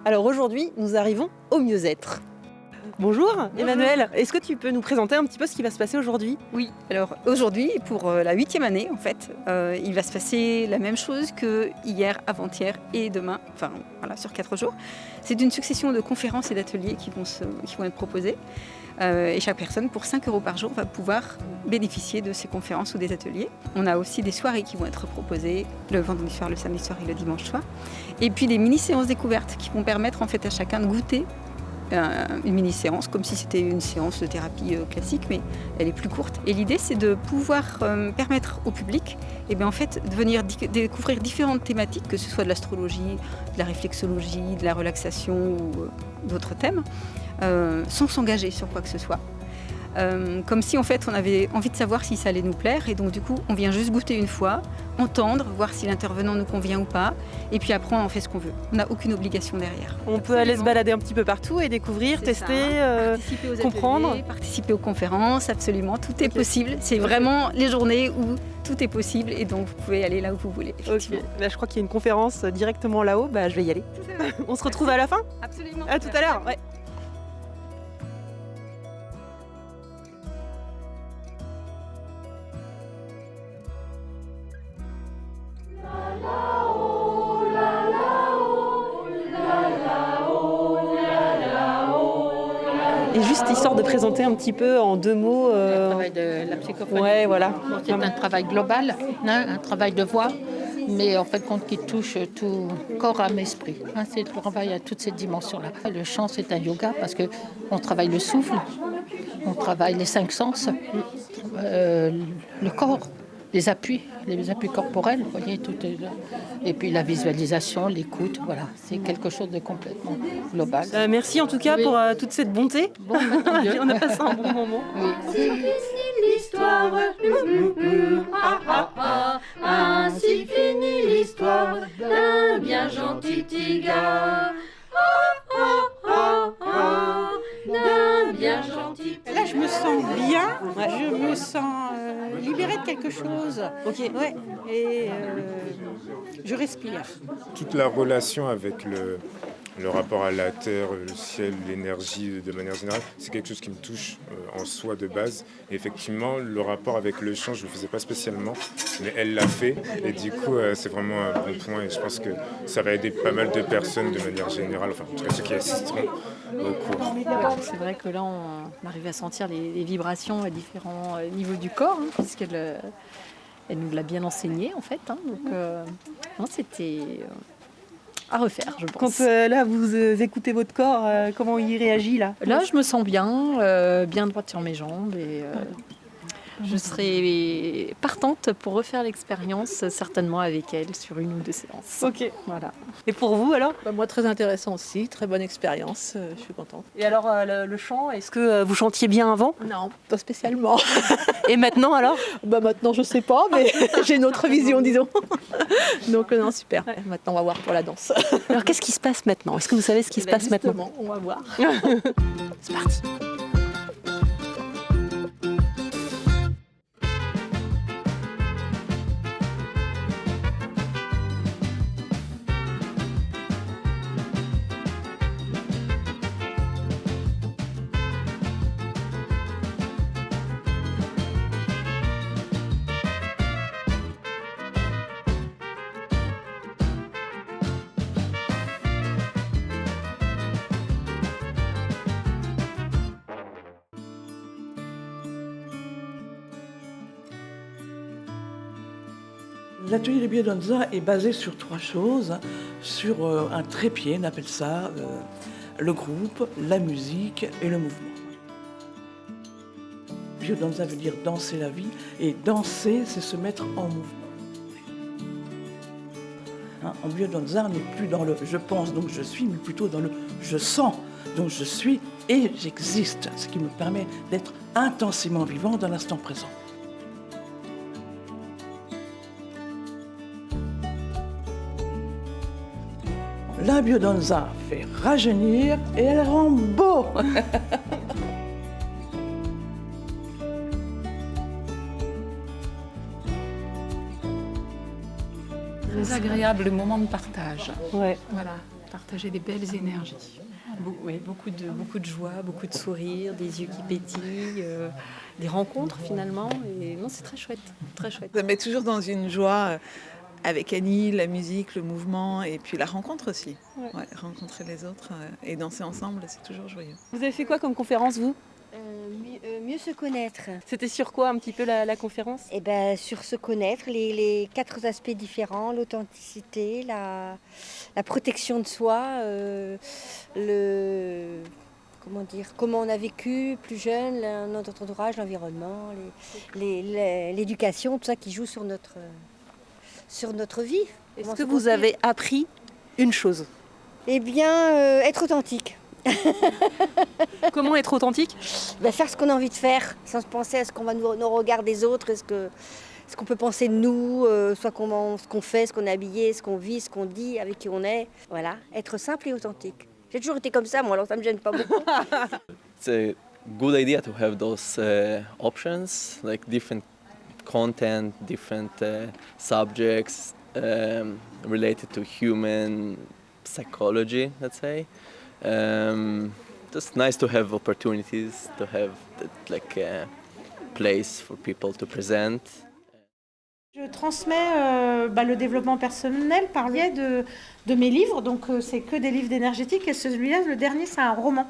Alors aujourd'hui, nous arrivons au mieux-être. Bonjour Emmanuel, est-ce que tu peux nous présenter un petit peu ce qui va se passer aujourd'hui ? Oui, alors aujourd'hui, pour la 8e année en fait, il va se passer la même chose que hier, avant-hier et demain, enfin voilà, sur 4 jours. C'est une succession de conférences et d'ateliers qui vont être proposés. Et chaque personne, pour 5 € par jour, va pouvoir bénéficier de ces conférences ou des ateliers. On a aussi des soirées qui vont être proposées le vendredi soir, le samedi soir et le dimanche soir. Et puis des mini-séances découvertes qui vont permettre en fait à chacun de goûter une mini-séance, comme si c'était une séance de thérapie classique, mais elle est plus courte. Et l'idée, c'est de pouvoir permettre au public en fait, de venir découvrir différentes thématiques, que ce soit de l'astrologie, de la réflexologie, de la relaxation ou d'autres thèmes, sans s'engager sur quoi que ce soit. Comme si en fait on avait envie de savoir si ça allait nous plaire, et donc du coup on vient juste goûter une fois, entendre, voir si l'intervenant nous convient ou pas, et puis après on en fait ce qu'on veut. On n'a aucune obligation derrière. On peut aller se balader un petit peu partout et découvrir, tester, participer aux comprendre. ateliers, participer aux conférences, absolument, tout est possible. C'est vraiment les journées où tout est possible, et donc vous pouvez aller là où vous voulez. Ok, là, je crois qu'il y a une conférence directement là-haut, je vais y aller. On se retrouve à la fin ? Absolument. À tout à l'heure, ouais. Et juste histoire de présenter un petit peu en 2 mots. Le travail de la psychophonie. Ouais, voilà. Bon, c'est un travail global, un travail de voix, mais en fait compte qui touche tout corps, âme, esprit. C'est le travail à toutes ces dimensions-là. Le chant, c'est un yoga parce qu'on travaille le souffle, on travaille les 5 sens, le corps, les appuis corporels, vous voyez, tout est là. Et puis la visualisation, l'écoute, voilà, c'est quelque chose de complètement global. Merci en tout cas pour toute cette bonté. Bon, On a passé un bon moment. oui. Ainsi finit l'histoire, ainsi finit l'histoire d'un bien gentil petit gars, d'un bien gentil petit gars. Là, je me sens bien, je me sens libérée de quelque chose. Ok. Ouais, et je respire. Toute la relation avec le rapport à la terre, le ciel, l'énergie de manière générale, c'est quelque chose qui me touche en soi de base. Et effectivement, le rapport avec le chant, je ne le faisais pas spécialement, mais elle l'a fait. Et du coup, c'est vraiment un bon point. Et je pense que ça va aider pas mal de personnes de manière générale, enfin, en tout cas ceux qui assisteront au cours. C'est vrai que là, on arrive à sentir les vibrations à différents niveaux du corps, puisqu'elle elle nous l'a bien enseigné, en fait. Donc, non, c'était à refaire, je pense. Quand là, vous écoutez votre corps, comment il réagit là ? Là, je me sens bien droite sur mes jambes, et je serai partante pour refaire l'expérience, certainement avec elle, sur 1 ou 2 séances. Ok. Voilà. Et pour vous alors ? Moi, très intéressant aussi, très bonne expérience, je suis contente. Et alors le chant, est-ce que vous chantiez bien avant ? Non, pas spécialement. Et maintenant alors ? Maintenant, je sais pas, mais j'ai une autre vision, disons. Donc, non, super. Maintenant, on va voir pour la danse. Alors qu'est-ce qui se passe maintenant ? Est-ce que vous savez ce qui se passe maintenant ? Justement, on va voir. C'est parti. L'atelier de Biodonza est basé sur 3 choses, sur un trépied, on appelle ça, le groupe, la musique et le mouvement. Biodonza veut dire danser la vie, et danser, c'est se mettre en mouvement. En Biodonza, on n'est plus dans le « je pense, donc je suis », mais plutôt dans le « je sens, donc je suis et j'existe », ce qui me permet d'être intensément vivant dans l'instant présent. La Biodonza fait rajeunir et elle rend beau. Très agréable le moment de partage. Ouais. Voilà. partager des belles énergies. Oui, beaucoup de joie, beaucoup de sourires, des yeux qui pétillent, des rencontres finalement. Et non, c'est très chouette, très chouette. Ça me met toujours dans une joie avec Annie, la musique, le mouvement et puis la rencontre aussi. Ouais, rencontrer les autres et danser ensemble, c'est toujours joyeux. Vous avez fait quoi comme conférence, vous ? Mieux se connaître. C'était sur quoi un petit peu la conférence ? Eh ben, sur se connaître, les 4 aspects différents, l'authenticité, la protection de soi, comment on a vécu plus jeune, notre entourage, l'environnement, l'éducation, tout ça qui joue sur notre vie. Est-ce que vous avez appris une chose ? Eh bien, être authentique. Comment être authentique ? Faire ce qu'on a envie de faire, sans se penser à ce qu'on va nos regards des autres, ce qu'on peut penser de nous, soit ce qu'on fait, ce qu'on est habillé, ce qu'on vit, ce qu'on dit, avec qui on est. Voilà, être simple et authentique. J'ai toujours été comme ça, moi, alors ça me gêne pas beaucoup. It's a good idea to have those options, like different content, different subjects related to human psychology, let's say. Just nice to have opportunities, to have that, place for people to present. Je transmets le développement personnel par biais de mes livres, donc c'est que des livres d'énergétique, et celui-là, le dernier, c'est un roman.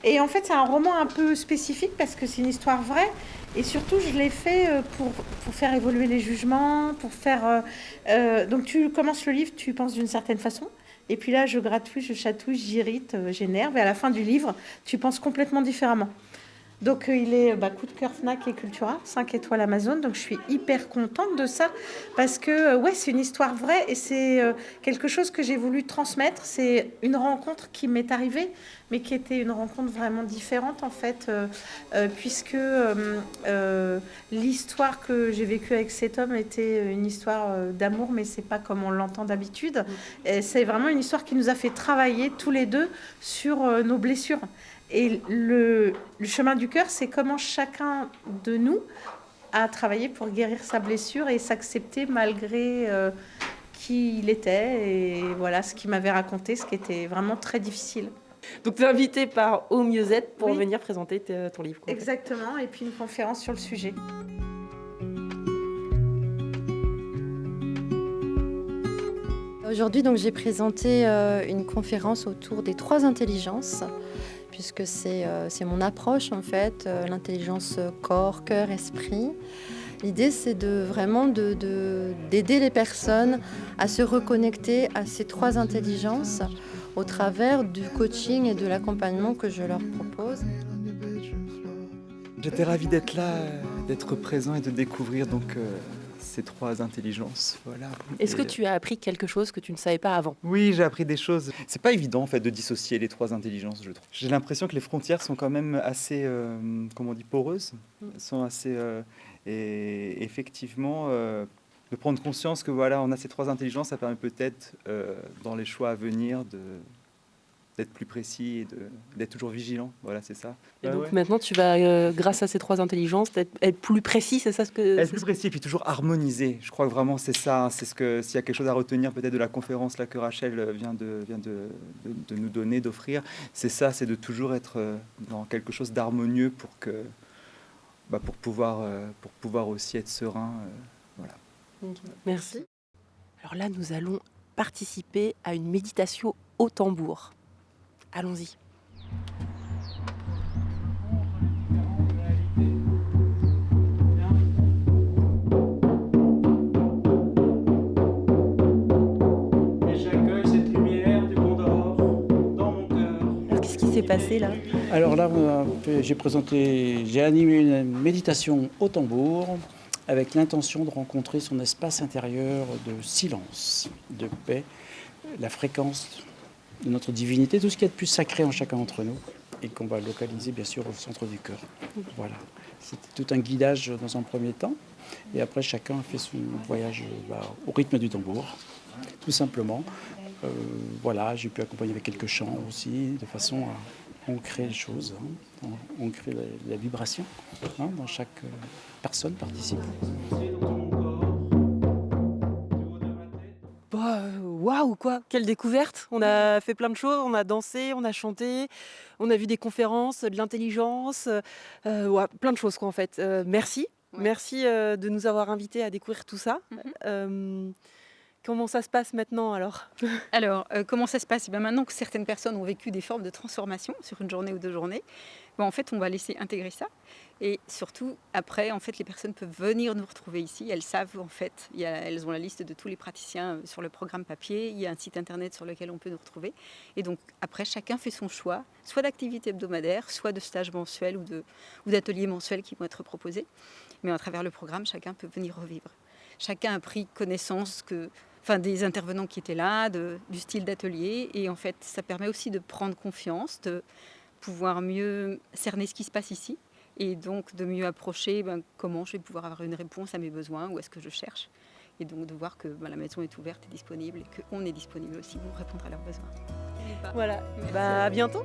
Et en fait, c'est un roman un peu spécifique parce que c'est une histoire vraie, et surtout, je l'ai fait pour faire évoluer les jugements, pour faire... donc tu commences le livre, tu penses d'une certaine façon, et puis là, je gratouille, je chatouille, j'irrite, j'énerve, et à la fin du livre, tu penses complètement différemment. Donc il est coup de cœur Fnac et Cultura, 5 étoiles Amazon, donc je suis hyper contente de ça, parce que c'est une histoire vraie, et c'est quelque chose que j'ai voulu transmettre. C'est une rencontre qui m'est arrivée, mais qui était une rencontre vraiment différente en fait, puisque l'histoire que j'ai vécue avec cet homme était une histoire d'amour, mais c'est pas comme on l'entend d'habitude. Et c'est vraiment une histoire qui nous a fait travailler tous les deux sur nos blessures. Et le chemin du cœur, c'est comment chacun de nous a travaillé pour guérir sa blessure et s'accepter malgré qui il était, et voilà ce qu'il m'avait raconté, ce qui était vraiment très difficile. Donc tu es invité par Au Mieux-être pour venir présenter ton livre. Exactement, et puis une conférence sur le sujet. Aujourd'hui, donc, j'ai présenté une conférence autour des 3 intelligences, puisque c'est mon approche en fait, l'intelligence corps, cœur, esprit. L'idée, c'est d'aider les personnes à se reconnecter à ces 3 intelligences au travers du coaching et de l'accompagnement que je leur propose. J'étais ravi d'être là, d'être présent et de découvrir donc ces 3 intelligences. Voilà. Est-ce que tu as appris quelque chose que tu ne savais pas avant ? Oui, j'ai appris des choses. C'est pas évident en fait de dissocier les 3 intelligences, je trouve. J'ai l'impression que les frontières sont quand même assez, poreuses. Elles sont assez, et effectivement, de prendre conscience que voilà, on a ces 3 intelligences, ça permet peut-être dans les choix à venir d'être plus précis et d'être toujours vigilant. Voilà, c'est ça. Et donc maintenant, tu vas, grâce à ces 3 intelligences, être plus précis, c'est ça ce que... Être plus précis et puis toujours harmoniser. Je crois que vraiment c'est ça. C'est ce que, s'il y a quelque chose à retenir peut-être de la conférence là, que Rachel vient de nous donner, d'offrir, c'est ça, c'est de toujours être dans quelque chose d'harmonieux pour pouvoir aussi être serein. Voilà. Merci. Alors là, nous allons participer à une méditation au tambour. Allons-y. Et j'accueille cette lumière du Condor dans mon cœur. Alors, qu'est-ce qui s'est passé là ? Alors là, j'ai animé une méditation au tambour avec l'intention de rencontrer son espace intérieur de silence, de paix, la fréquence de notre divinité, tout ce qu'il y a de plus sacré en chacun d'entre nous, et qu'on va localiser bien sûr au centre du cœur. Voilà, c'était tout un guidage dans un premier temps, et après chacun a fait son voyage au rythme du tambour, tout simplement. Voilà, j'ai pu accompagner avec quelques chants aussi, de façon à ancrer les choses, ancrer la vibration dans chaque personne participe. Waouh, waouh, quoi, quelle découverte! On a fait plein de choses, on a dansé, on a chanté, on a vu des conférences, de l'intelligence, ouais, plein de choses, quoi, en fait. Merci. Merci de nous avoir invités à découvrir tout ça. Comment ça se passe maintenant alors? Alors, comment ça se passe? Maintenant que certaines personnes ont vécu des formes de transformation sur une journée ou 2 journées, en fait, on va laisser intégrer ça. Et surtout, après, en fait, les personnes peuvent venir nous retrouver ici. Elles savent, en fait, elles ont la liste de tous les praticiens sur le programme papier. Il y a un site internet sur lequel on peut nous retrouver. Et donc, après, chacun fait son choix, soit d'activités hebdomadaires, soit de stages mensuels ou d'ateliers mensuels qui vont être proposés. Mais à travers le programme, chacun peut venir revivre. Chacun a pris connaissance des intervenants qui étaient là, du style d'atelier. Et en fait, ça permet aussi de prendre confiance, de pouvoir mieux cerner ce qui se passe ici. Et donc de mieux approcher comment je vais pouvoir avoir une réponse à mes besoins, où est-ce que je cherche. Et donc de voir que la maison est ouverte et disponible et qu'on est disponible aussi pour répondre à leurs besoins. Voilà, à bientôt.